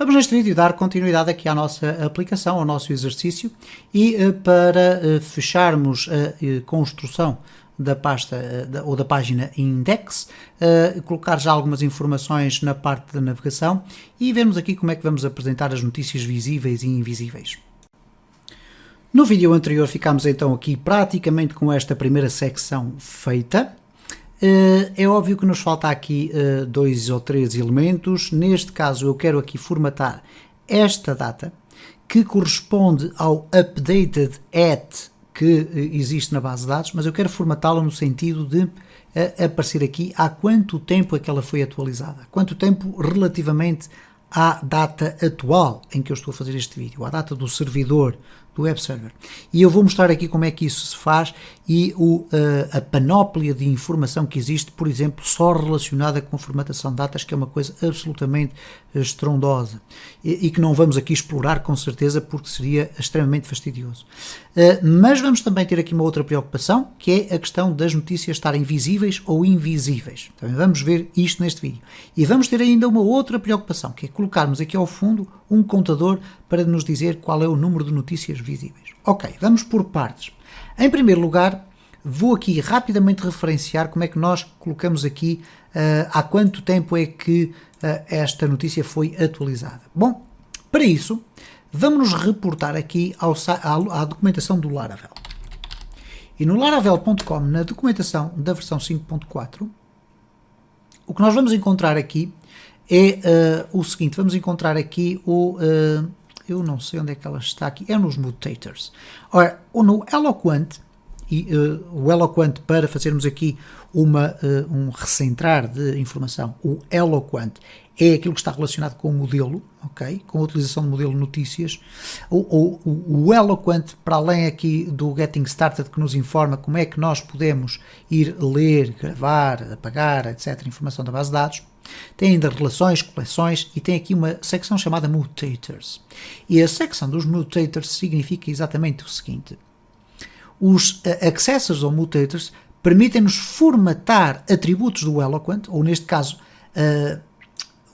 Vamos neste vídeo dar continuidade aqui à nossa aplicação, ao nosso exercício e para fecharmos a construção da pasta ou da página index, colocar já algumas informações na parte da navegação e vermos aqui como é que vamos apresentar as notícias visíveis e invisíveis. No vídeo anterior ficámos então aqui praticamente com esta primeira secção feita. É óbvio que nos falta aqui 2 ou 3 elementos. Neste caso eu quero aqui formatar esta data que corresponde ao updated at que existe na base de dados, mas eu quero formatá-la no sentido de aparecer aqui há quanto tempo é que ela foi atualizada, quanto tempo relativamente à data atual em que eu estou a fazer este vídeo, à data do servidor, do web server. E eu vou mostrar aqui como é que isso se faz e a panóplia de informação que existe, por exemplo, só relacionada com a formatação de datas, que é uma coisa absolutamente estrondosa e que não vamos aqui explorar com certeza porque seria extremamente fastidioso. Mas vamos também ter aqui uma outra preocupação, que é a questão das notícias estarem visíveis ou invisíveis. Também vamos ver isto neste vídeo. E vamos ter ainda uma outra preocupação, que é colocarmos aqui ao fundo um contador para nos dizer qual é o número de notícias visíveis. Ok, vamos por partes. Em primeiro lugar, vou aqui rapidamente referenciar como é que nós colocamos aqui há quanto tempo é que esta notícia foi atualizada. Bom, para isso, vamos nos reportar aqui à documentação do Laravel. E no laravel.com, na documentação da versão 5.4, o que nós vamos encontrar aqui é o seguinte, vamos encontrar aqui eu não sei onde é que ela está aqui, é nos mutators. Ora, no Eloquent, e o Eloquent, para fazermos aqui um recentrar de informação, o Eloquent é aquilo que está relacionado com o modelo, ok? Com a utilização do modelo notícias. O Eloquent, para além aqui do Getting Started, que nos informa como é que nós podemos ir ler, gravar, apagar, etc., informação da base de dados, tem ainda relações, coleções e tem aqui uma secção chamada Mutators. E a secção dos Mutators significa exatamente o seguinte: os accessors ou mutators permitem-nos formatar atributos do Eloquent, ou neste caso,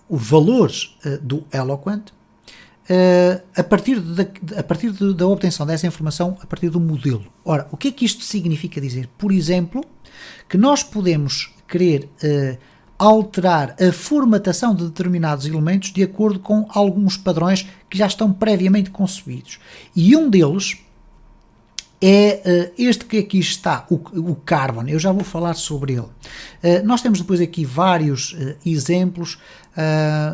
os valores do Eloquent, a partir da obtenção dessa informação a partir do modelo. Ora, o que é que isto significa dizer? Por exemplo, que nós podemos querer alterar a formatação de determinados elementos de acordo com alguns padrões que já estão previamente concebidos. E um deles é este que aqui está, o Carbon. Eu já vou falar sobre ele. Nós temos depois aqui vários exemplos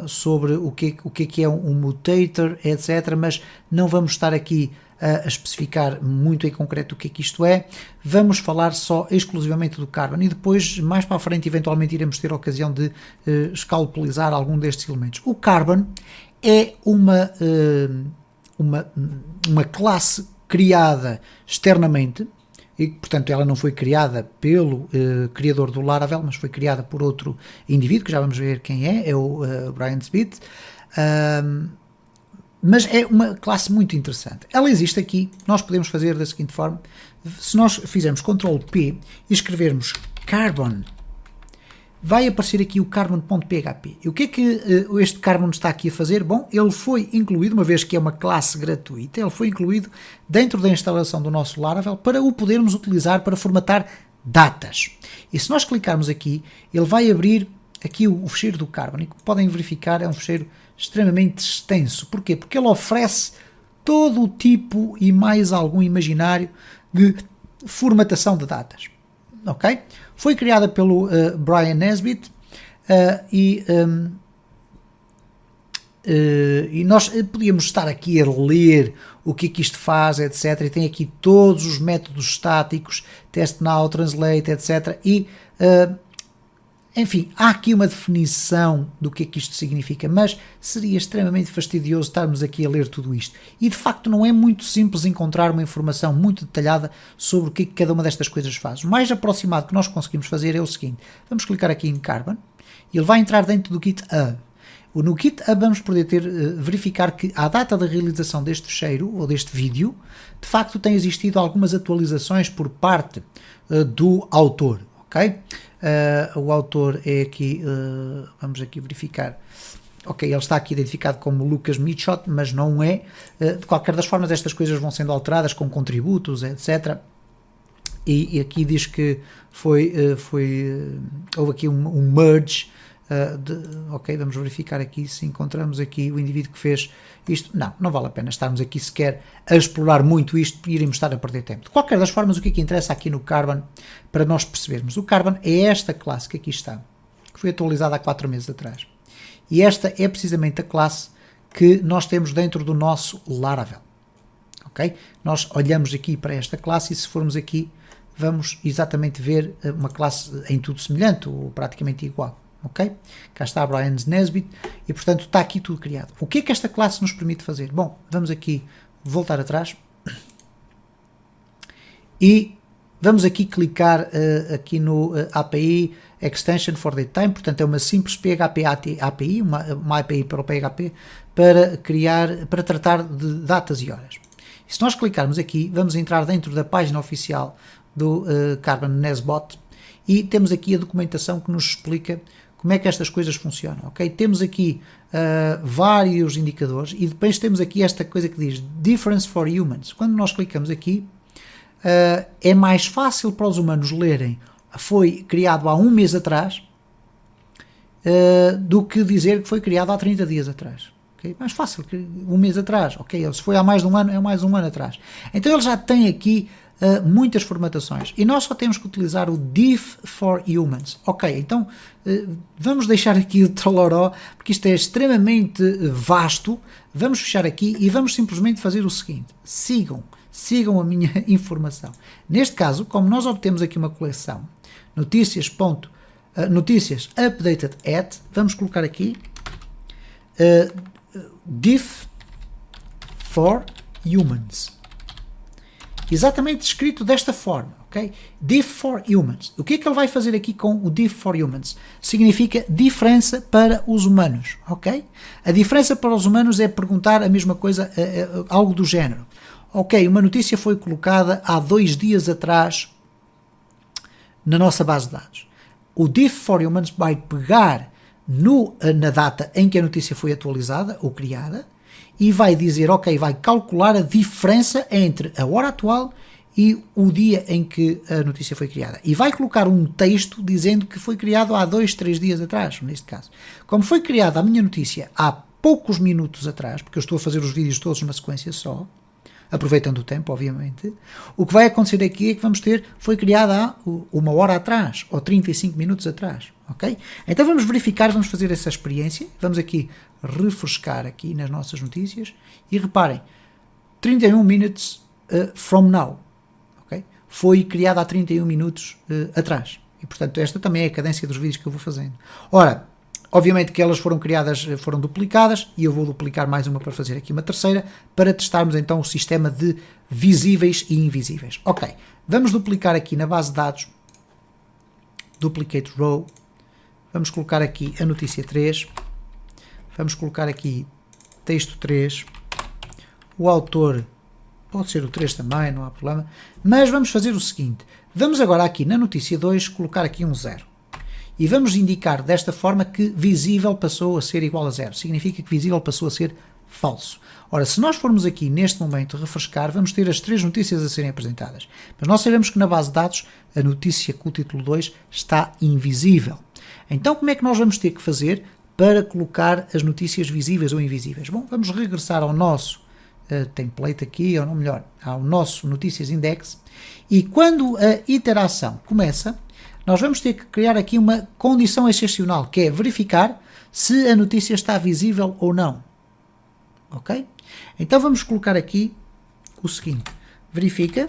sobre o que é um mutator, etc., mas não vamos estar aqui a especificar muito em concreto o que é que isto é. Vamos falar só exclusivamente do Carbon e depois, mais para a frente, eventualmente iremos ter a ocasião de escalpelizar algum destes elementos. O Carbon é uma classe criada externamente e, portanto, ela não foi criada pelo criador do Laravel, mas foi criada por outro indivíduo, que já vamos ver quem é o Brian Smith. Mas é uma classe muito interessante. Ela existe aqui, nós podemos fazer da seguinte forma: se nós fizermos Ctrl+P e escrevermos Carbon, vai aparecer aqui o Carbon.php. E o que é que este Carbon está aqui a fazer? Bom, ele foi incluído, uma vez que é uma classe gratuita, ele foi incluído dentro da instalação do nosso Laravel para o podermos utilizar para formatar datas. E se nós clicarmos aqui, ele vai abrir aqui o fecheiro do Carbon, e como podem verificar é um fecheiro extremamente extenso. Porquê? Porque ele oferece todo o tipo e mais algum imaginário de formatação de datas. Ok? Foi criada pelo Brian Nesbitt e nós podíamos estar aqui a ler o que é que isto faz, etc. E tem aqui todos os métodos estáticos, test now, translate, etc. E enfim, há aqui uma definição do que é que isto significa, mas seria extremamente fastidioso estarmos aqui a ler tudo isto. E de facto não é muito simples encontrar uma informação muito detalhada sobre o que é que cada uma destas coisas faz. O mais aproximado que nós conseguimos fazer é o seguinte: vamos clicar aqui em Carbon e ele vai entrar dentro do GitHub. No GitHub vamos poder verificar que à data da realização deste fecheiro ou deste vídeo, de facto tem existido algumas atualizações por parte do autor, ok? O autor é aqui, vamos aqui verificar ok, ele está aqui identificado como Lucas Mitchott, mas não é. De qualquer das formas, estas coisas vão sendo alteradas com contributos, etc. E aqui diz que houve aqui um merge. Ok, vamos verificar aqui se encontramos aqui o indivíduo que fez isto. Não vale a pena estarmos aqui sequer a explorar muito isto e iremos estar a perder tempo. De qualquer das formas, o que é que interessa aqui no Carbon para nós percebermos? O Carbon é esta classe que aqui está, que foi atualizada há 4 meses atrás. E esta é precisamente a classe que nós temos dentro do nosso Laravel. Ok? Nós olhamos aqui para esta classe e se formos aqui, vamos exatamente ver uma classe em tudo semelhante ou praticamente igual. Ok? Cá está a Brian Nesbitt e portanto está aqui tudo criado. O que é que esta classe nos permite fazer? Bom, vamos aqui voltar atrás e vamos aqui clicar aqui no API Extension for Datetime, portanto é uma simples PHP API, uma API para o PHP para tratar de datas e horas. E se nós clicarmos aqui, vamos entrar dentro da página oficial do Carbon Nesbot e temos aqui a documentação que nos explica como é que estas coisas funcionam, ok? Temos aqui vários indicadores e depois temos aqui esta coisa que diz Difference for Humans. Quando nós clicamos aqui, é mais fácil para os humanos lerem foi criado há 1 mês atrás do que dizer que foi criado há 30 dias atrás. Okay? Mais fácil que 1 mês atrás. Okay? Se foi há mais de 1 ano, é mais 1 ano atrás. Então ele já tem aqui muitas formatações e nós só temos que utilizar o diff for humans. Ok, então vamos deixar aqui o troloró porque isto é extremamente vasto. Vamos fechar aqui e vamos simplesmente fazer o seguinte: sigam a minha informação. Neste caso, como nós obtemos aqui uma coleção notícias updated at, vamos colocar aqui diff for humans. Exatamente escrito desta forma, ok? Diff for humans. O que é que ele vai fazer aqui com o diff for humans? Significa diferença para os humanos, ok? A diferença para os humanos é perguntar a mesma coisa, algo do género. Ok, uma notícia foi colocada há 2 dias atrás na nossa base de dados. O diff for humans vai pegar na data em que a notícia foi atualizada ou criada e vai dizer, ok, vai calcular a diferença entre a hora atual e o dia em que a notícia foi criada. E vai colocar um texto dizendo que foi criado há 2, 3 dias atrás, neste caso. Como foi criada a minha notícia há poucos minutos atrás, porque eu estou a fazer os vídeos todos numa sequência só, aproveitando o tempo, obviamente, o que vai acontecer aqui é que foi criada há 1 hora atrás, ou 35 minutos atrás, ok? Então vamos verificar, vamos fazer essa experiência, vamos aqui refrescar aqui nas nossas notícias, e reparem, 31 minutes from now, ok? Foi criada há 31 minutos atrás, e portanto esta também é a cadência dos vídeos que eu vou fazendo. Ora, obviamente que elas foram criadas, foram duplicadas, e eu vou duplicar mais uma para fazer aqui uma terceira, para testarmos então o sistema de visíveis e invisíveis. Ok, vamos duplicar aqui na base de dados, duplicate row, vamos colocar aqui a notícia 3, vamos colocar aqui texto 3, o autor pode ser o 3 também, não há problema, mas vamos fazer o seguinte, vamos agora aqui na notícia 2 colocar aqui um 0. E vamos indicar desta forma que visível passou a ser igual a 0. Significa que visível passou a ser falso. Ora, se nós formos aqui neste momento refrescar, vamos ter as 3 notícias a serem apresentadas. Mas nós sabemos que na base de dados a notícia com o título 2 está invisível. Então como é que nós vamos ter que fazer para colocar as notícias visíveis ou invisíveis? Bom, vamos regressar ao nosso template aqui, ou não, melhor, ao nosso notícias index, e quando a iteração começa, nós vamos ter que criar aqui uma condição excepcional, que é verificar se a notícia está visível ou não. Ok? Então vamos colocar aqui o seguinte, verifica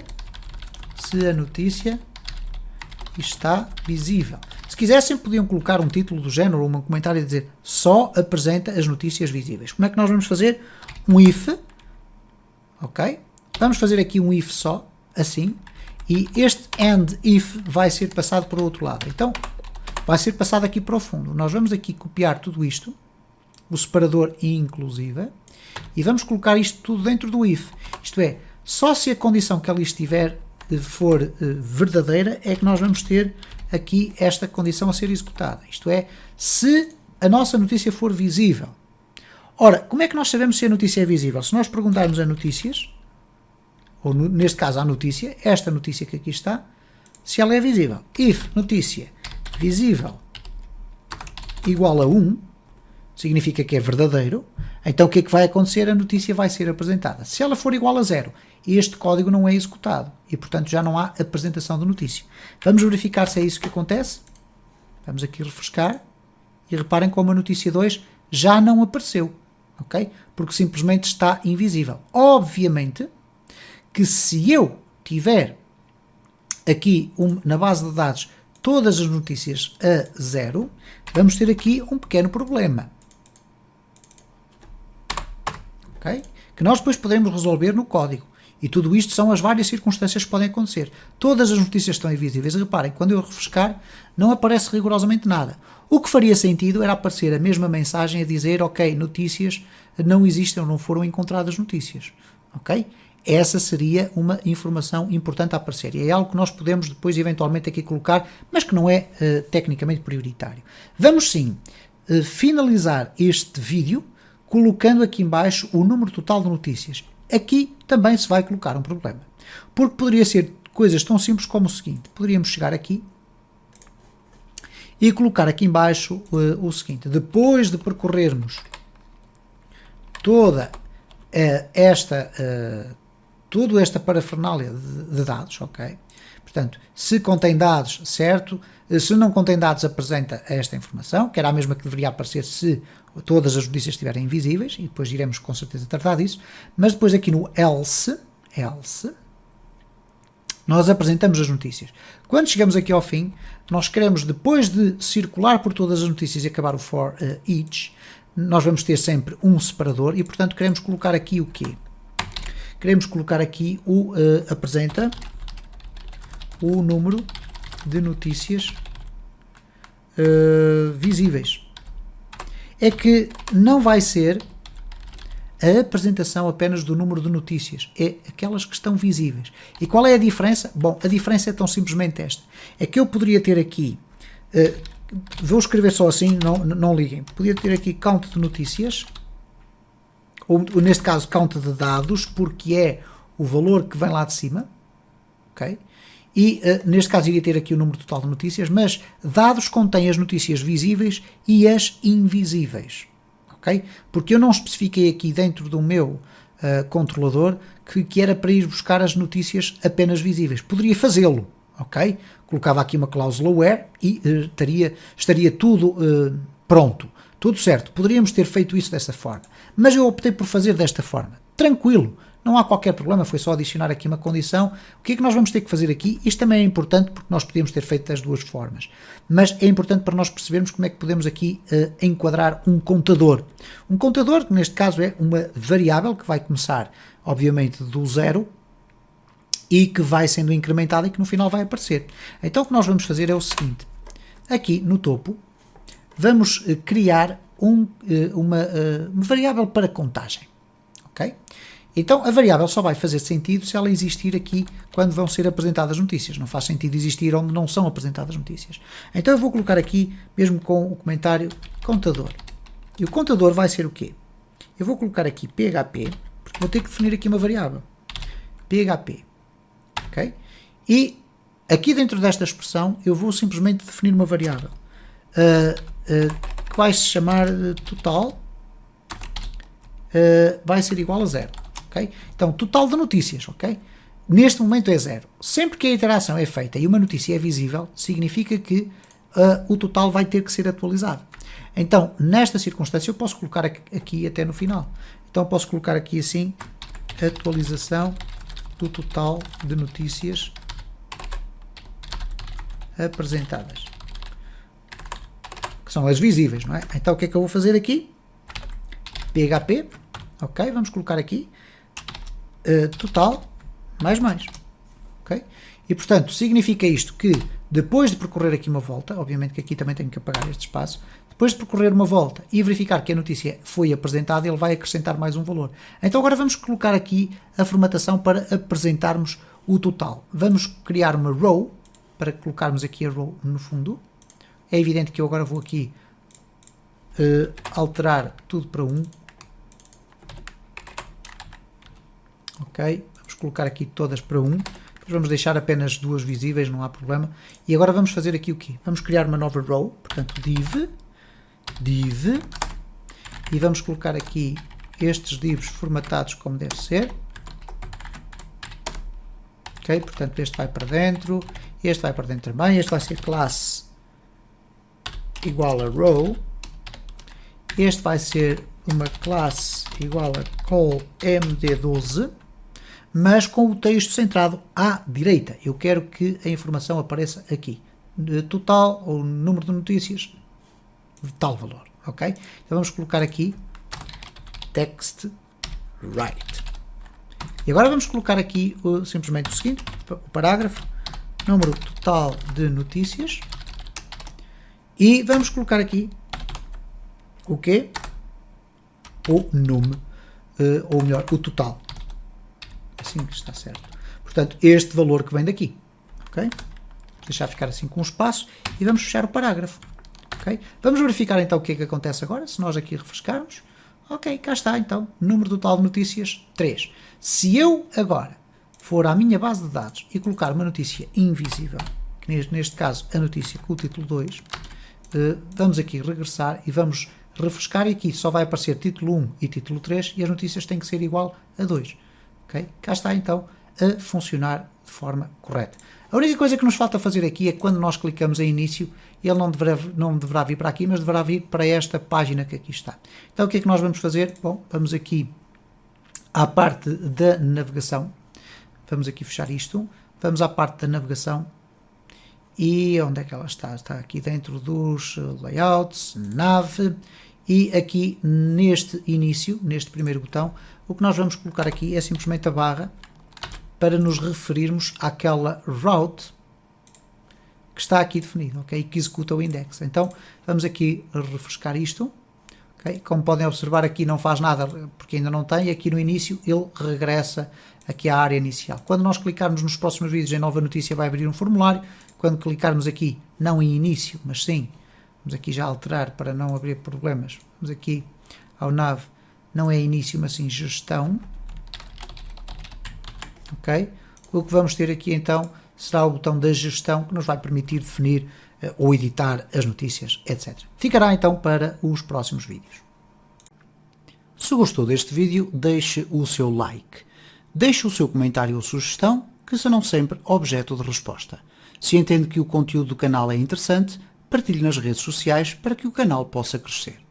se a notícia está visível. Se quisessem, podiam colocar um título do género ou um comentário a dizer só apresenta as notícias visíveis. Como é que nós vamos fazer? Um if, ok? Vamos fazer aqui um if só, assim, e este end if vai ser passado para o outro lado. Então, vai ser passado aqui para o fundo. Nós vamos aqui copiar tudo isto, o separador inclusive, e vamos colocar isto tudo dentro do if. Isto é, só se a condição que ali estiver for verdadeira é que nós vamos ter aqui esta condição a ser executada. Isto é, se a nossa notícia for visível. Ora, como é que nós sabemos se a notícia é visível? Se nós perguntarmos a notícias, ou neste caso à notícia, esta notícia que aqui está, se ela é visível. If notícia visível igual a 1, significa que é verdadeiro, então o que é que vai acontecer? A notícia vai ser apresentada. Se ela for igual a 0, este código não é executado e, portanto, já não há apresentação de notícia. Vamos verificar se é isso que acontece. Vamos aqui refrescar e reparem como a notícia 2 já não apareceu, ok? Porque simplesmente está invisível. Obviamente que se eu tiver aqui na base de dados todas as notícias a 0, vamos ter aqui um pequeno problema. Okay? Que nós depois podemos resolver no código. E tudo isto são as várias circunstâncias que podem acontecer. Todas as notícias estão invisíveis. Reparem, quando eu refrescar, não aparece rigorosamente nada. O que faria sentido era aparecer a mesma mensagem a dizer, ok, notícias não existem ou não foram encontradas notícias. Ok? Essa seria uma informação importante a aparecer. E é algo que nós podemos depois eventualmente aqui colocar, mas que não é tecnicamente prioritário. Vamos sim finalizar este vídeo colocando aqui em baixo o número total de notícias. Aqui também se vai colocar um problema. Porque poderia ser coisas tão simples como o seguinte. Poderíamos chegar aqui e colocar aqui em baixo o seguinte. Depois de percorrermos toda esta parafernália de dados, ok? Portanto, se contém dados, certo? Se não contém dados, apresenta esta informação, que era a mesma que deveria aparecer se todas as notícias estiverem invisíveis, e depois iremos com certeza tratar disso, mas depois aqui no else, nós apresentamos as notícias. Quando chegamos aqui ao fim, nós queremos, depois de circular por todas as notícias e acabar o for each, nós vamos ter sempre um separador, e portanto queremos colocar aqui o quê? Queremos colocar aqui o apresenta o número de notícias visíveis. É que não vai ser a apresentação apenas do número de notícias, é aquelas que estão visíveis. E qual é a diferença? Bom, a diferença é tão simplesmente esta. É que eu poderia ter aqui, vou escrever só assim, não liguem, poderia ter aqui count de notícias, ou neste caso count de dados, porque é o valor que vem lá de cima, ok? E neste caso iria ter aqui o número total de notícias, mas dados contém as notícias visíveis e as invisíveis, ok? Porque eu não especifiquei aqui dentro do meu controlador que era para ir buscar as notícias apenas visíveis. Poderia fazê-lo, ok? Colocava aqui uma cláusula where e estaria tudo pronto, tudo certo. Poderíamos ter feito isso dessa forma, mas eu optei por fazer desta forma. Tranquilo. Não há qualquer problema, foi só adicionar aqui uma condição. O que é que nós vamos ter que fazer aqui? Isto também é importante porque nós podíamos ter feito das duas formas. Mas é importante para nós percebermos como é que podemos aqui enquadrar um contador. Um contador, que neste caso é uma variável que vai começar, obviamente, do 0 e que vai sendo incrementada e que no final vai aparecer. Então o que nós vamos fazer é o seguinte. Aqui no topo, vamos criar uma variável para contagem. Ok? Então, a variável só vai fazer sentido se ela existir aqui quando vão ser apresentadas notícias. Não faz sentido existir onde não são apresentadas notícias. Então, eu vou colocar aqui, mesmo com o comentário, contador. E o contador vai ser o quê? Eu vou colocar aqui PHP, porque vou ter que definir aqui uma variável. PHP. Ok? E aqui dentro desta expressão, eu vou simplesmente definir uma variável que vai se chamar total, vai ser igual a 0. Okay? Então, total de notícias, ok? Neste momento é 0. Sempre que a iteração é feita e uma notícia é visível, significa que o total vai ter que ser atualizado. Então, nesta circunstância, eu posso colocar aqui até no final. Então, posso colocar aqui assim, atualização do total de notícias apresentadas. Que são as visíveis, não é? Então, o que é que eu vou fazer aqui? PHP, ok? Vamos colocar aqui total mais, ok? E portanto significa isto que depois de percorrer aqui uma volta, obviamente que aqui também tenho que apagar este espaço, depois de percorrer uma volta e verificar que a notícia foi apresentada, ele vai acrescentar mais um valor. Então agora vamos colocar aqui a formatação para apresentarmos o total. Vamos criar uma row para colocarmos aqui a row no fundo. É evidente que eu agora vou aqui alterar tudo para 1, Ok, vamos colocar aqui todas para 1. Depois vamos deixar apenas 2 visíveis, não há problema. E agora vamos fazer aqui o quê? Vamos criar uma nova row, portanto div, e vamos colocar aqui estes divs formatados como deve ser. Ok, portanto este vai para dentro, este vai para dentro também, este vai ser classe igual a row, este vai ser uma classe igual a call md12, mas com o texto centrado à direita. Eu quero que a informação apareça aqui, total ou número de notícias de tal valor, ok? Então vamos colocar aqui text right. E agora vamos colocar aqui simplesmente o seguinte, o parágrafo, número total de notícias, e vamos colocar aqui o quê? O número, ou melhor, o total. Assim que está certo. Portanto, este valor que vem daqui. Ok? Vou deixar ficar assim com um espaço e vamos fechar o parágrafo. Ok? Vamos verificar então o que é que acontece agora, se nós aqui refrescarmos. Ok, cá está então, número total de notícias 3. Se eu agora for à minha base de dados e colocar uma notícia invisível, que neste caso a notícia com o título 2, vamos aqui regressar e vamos refrescar, e aqui só vai aparecer título 1 e título 3 e as notícias têm que ser igual a 2. Okay? Cá está então a funcionar de forma correta. A única coisa que nos falta fazer aqui é que quando nós clicamos em início, ele não deverá vir para aqui, mas deverá vir para esta página que aqui está. Então o que é que nós vamos fazer? Bom, vamos aqui à parte da navegação, vamos aqui fechar isto, vamos à parte da navegação, e onde é que ela está? Está aqui dentro dos layouts, nav, e aqui neste início, neste primeiro botão, o que nós vamos colocar aqui é simplesmente a barra para nos referirmos àquela route que está aqui definida, ok? Que executa o index. Então vamos aqui refrescar isto, ok? Como podem observar, aqui não faz nada porque ainda não tem, e aqui no início ele regressa aqui à área inicial. Quando nós clicarmos nos próximos vídeos em nova notícia, vai abrir um formulário. Quando clicarmos aqui, não em início, mas sim, vamos aqui já alterar para não abrir problemas, vamos aqui ao nav, não é início, mas sim gestão, ok? O que vamos ter aqui então será o botão da gestão, que nos vai permitir definir ou editar as notícias, etc. Ficará então para os próximos vídeos. Se gostou deste vídeo, deixe o seu like, deixe o seu comentário ou sugestão, que serão sempre objeto de resposta. Se entende que o conteúdo do canal é interessante, partilhe nas redes sociais para que o canal possa crescer.